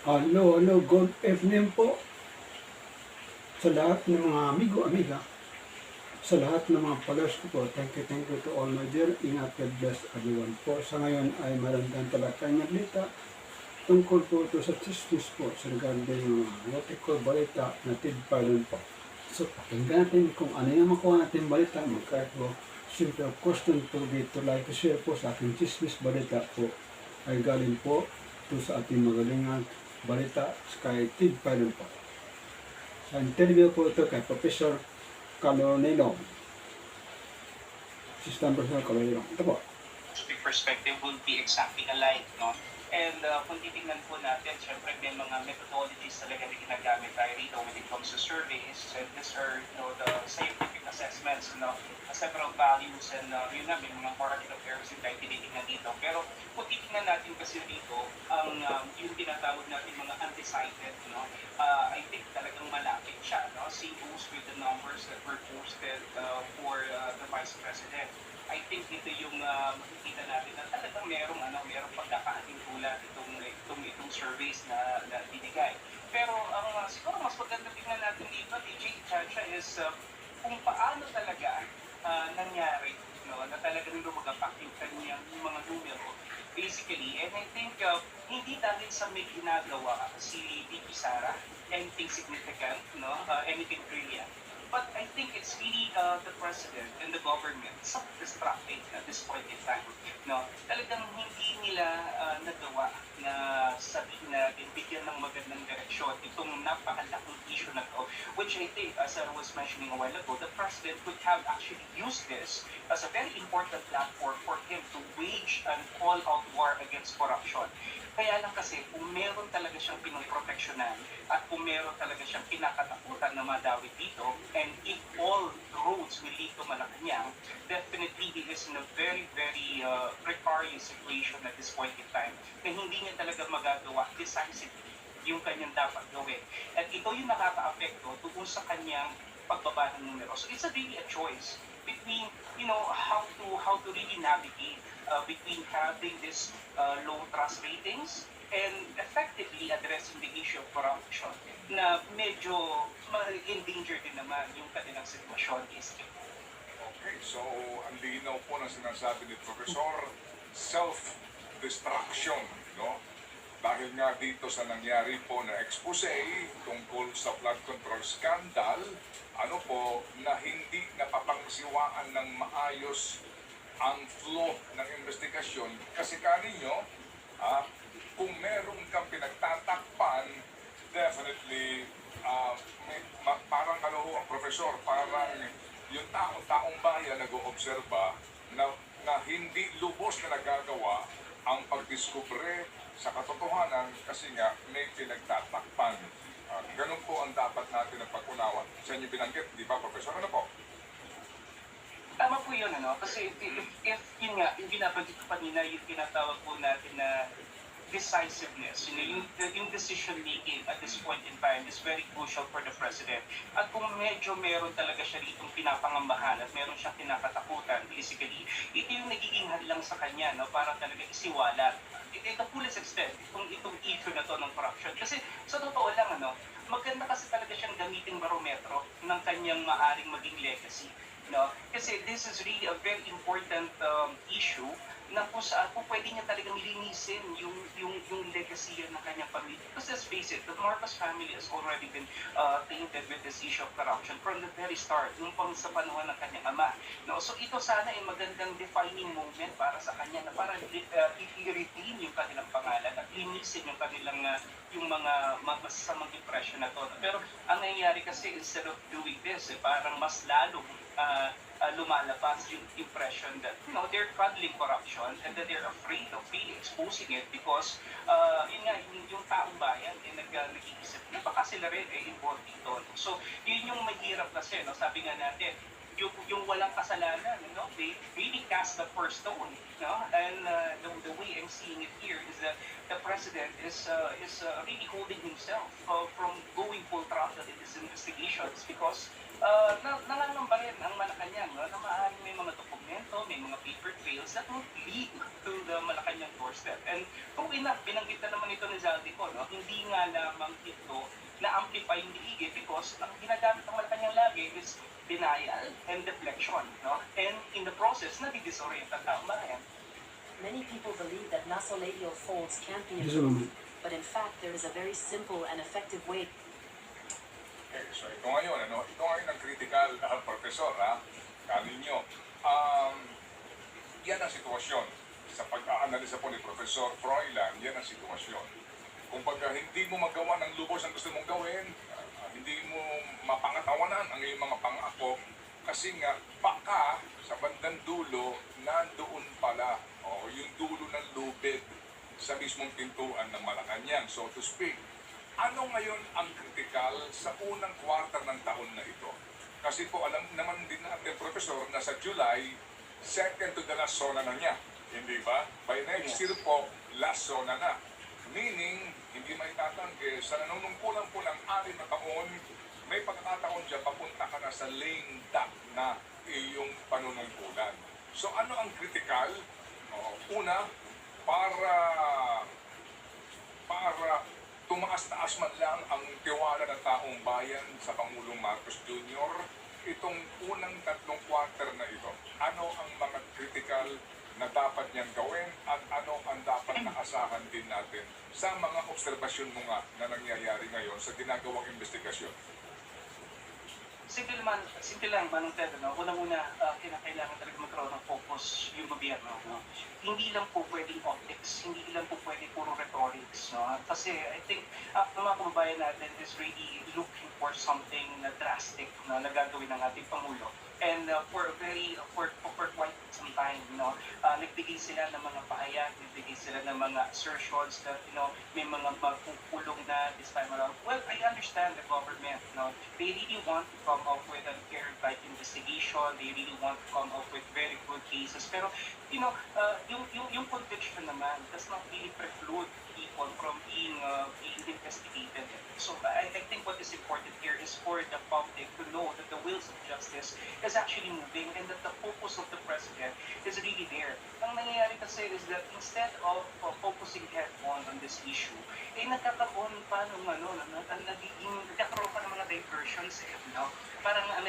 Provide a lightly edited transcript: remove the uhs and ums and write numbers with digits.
Hello, good evening po sa lahat ng mga amigo, amiga, sa lahat ng mga followers ko po. Thank you to all my dear. Ingat, God bless everyone po. Sa ngayon ay marandang talakay na balita tungkol po ito sa chismis po sa regarding what I call balita na tidpilon po. So, pakinggan natin kung ano yung makuha natin balita. Kahit po, simple of course, don't forget to like to share po sa ating chismis balita po ay galing po ito sa ating magalingan balita kay tidpilon po. Sa interview po ito kay Professor Calonelong. Assistant Professor Calonelong. Ito po. Perspective will be exactly alike, no? And kung titignan po natin, syempre may mga methodologies talaga na ginagamit tayo rito when it comes to surveys. And these are, the scientific assessments, several values, and yun na, may mga moral affairs yung tayo tinitingnan dito. Pero kung titignan natin kasi dito, ang yung tinatawag natin mga undecided, I think talagang malapit siya, no? Same goes with the numbers that were posted for the Vice President. I think ito yung makikita natin na talagang merong pagkakahintulan itong surveys na binigay. Pero ang siguro mas maganda tingnan natin dito, DJ Chacha, is kung paano talaga nangyari, na talagang lumagapak yung kanyang mga numero. Basically, and I think hindi dahil sa may ginagawa si VP Sara, anything significant, anything brilliant. But I think it's really the president and the government self-destructing at this point in time. Talagang hindi nila nagawa na sabihin na bigyan ng magandang direksyon itong napakalaking issue na to, which I think, as I was mentioning a while ago, the president could have actually used this as a very important platform for him to wage and call out war against corruption. Kaya lang kasi, kung meron talaga siyang pinoproteksyonan at kung meron talaga siyang kinakatakutan na madawit dito, and if all roads will lead to Malacanang, definitely he is in a very, very precarious situation at this point in time na hindi niya talaga magagawa decisively yung kanyang dapat gawin. At ito yung nakaka-apekto tungkol sa kanyang pagbaba ng numero. So it's really a choice between, how to really navigate between having this low trust ratings and effectively addressing the issue of corruption na medyo ma-endanger din naman yung kanilang sitwasyon. Okay, so ang linaw po ng sinasabi ni Professor, self-destruction, no? Dahil nga dito sa nangyari po na expose tungkol sa flood control scandal, na hindi napapangsiwaan ng maayos ang flow ng investigasyon. Kasi kaninyo, kung meron kang pinagtatakpan, definitely, parang ang professor, parang yung taong bayan nag-oobserba na hindi lubos na nagagawa ang pagdiskubre sa katotohanan kasi nga may pinagtatakpan. Ganun po ang dapat natin ang pag-unawa. Sa inyo binanggit, di ba, Professor? Ano po? Tama po yun, kasi if yun nga, yung binabanggit ko kanina, yung tinatawag po natin na decisiveness, yung decision making at this point in time is very crucial for the president. At kung medyo meron talaga siya ritong pinapangambahan at meron siyang kinakatakutan, basically, ito yung nagiging hadlang sa kanya, para talaga isiwalat. Ito fullest extent, itong issue na to ng corruption. Kasi sa totoo lang, maganda kasi talaga siyang gamiting barometro ng kanyang maaring maging legacy. Kasi this is really a very important issue na kung saan po pwede niya talagang linisin yung legacy ng kanyang pamilya. Because let's face it, the Marcos family has already been tainted with this issue of corruption from the very start, yung pang sa panahon ng kanyang ama. So ito sana ay magandang defining moment para sa kanya na para i-retain yung kanilang pangalan at linisin yung kanilang yung mga masasamang impression na to. Pero ang nangyayari kasi, instead of doing this, parang mas lalong lumalabas yung impression that they're cuddling corruption and that they're afraid of really exposing it because yung taong bayan nag-iisip na baka sila rin involved dito. So yun yung mahirap kasi, sabi nga natin, yung walang kasalanan, they really cast the first stone, and the way I'm seeing it here is that the president is really holding himself from going full throttle in these investigations because nangangamba rin ang Malacanang na maaaring may mga dokumento dokumento, may mga paper trails that will lead to the Malacanang doorstep. And true enough, binanggit na naman ito ni Zaldico, no? Hindi nga lamang ito na-amplify yung liigi because ang ginagamit ng Malacanang lagi is denial and deflection, no? And in the process, nadidisorient ang taong bayan. Many people believe that nasolabial folds can't be Just a improved, moment. but in fact, there is a very simple and effective way. Okay, so ito ngayon, ito ngayon ang critical, professor, kaninyo. Yan ang sitwasyon. Sa pag-aanalisa po ni Professor Froilan, yan ang sitwasyon. Kung pagka hindi mo magawa ng lubos ang gusto mong gawin, hindi mo mapangatawanan ang iyong mga pangako, kasi nga, baka sa bandang dulo, nandoon pala, o yung dulo ng lubid sa mismong pintuan ng Malacanang, so to speak. Ano ngayon ang kritikal sa unang quarter ng taon na ito? Kasi po alam naman din natin, Professor, na sa July, second to the last zona na niya. Hindi ba? By next year po, last zona na. Meaning, hindi may tatanggi, sa nanunungkulan po ng 6 na taon, may pagkakataon dyan, papunta ka na sa lame duck na iyong panunungkulan. So ano ang kritikal? Una, para tumaas-taas man lang ang tiwala ng taong bayan sa Pangulong Marcos Jr., itong unang 3 quarter na ito, ano ang mga critical na dapat niyang gawin at ano ang dapat naasahan din natin sa mga obserbasyon mo nga na nangyayari ngayon sa ginagawang investigasyon? Simple lang, Manong Ted, no? Unang-una, kinakailangan talaga magkaroon ng focus yung gobyerno, no? Hindi lang po pwedeng optics, hindi lang po pwedeng puro rhetorics, no? Kasi I think, ang mga kababayan natin is really looking for something na drastic na nagagawin ng ating Pangulo. And for quite some time, no, nagbigay sila ng mga pahayag, nagbigay sila ng mga assertions that, may mga magpupulong na this time around. Well, I understand the government, no, they really want to come up with an airtight investigation, they really want to come up with very good cases, pero, yung conviction naman does not really preclude people from being investigated. So I think what is important here is for the public to know that the wheels of justice is actually moving and that the focus of the president is really there. Ang nangyayari kasi is that instead of focusing head-on on this issue, nagkakaroon pa ng nagkakaroon pa ng mga diversions, no? Parang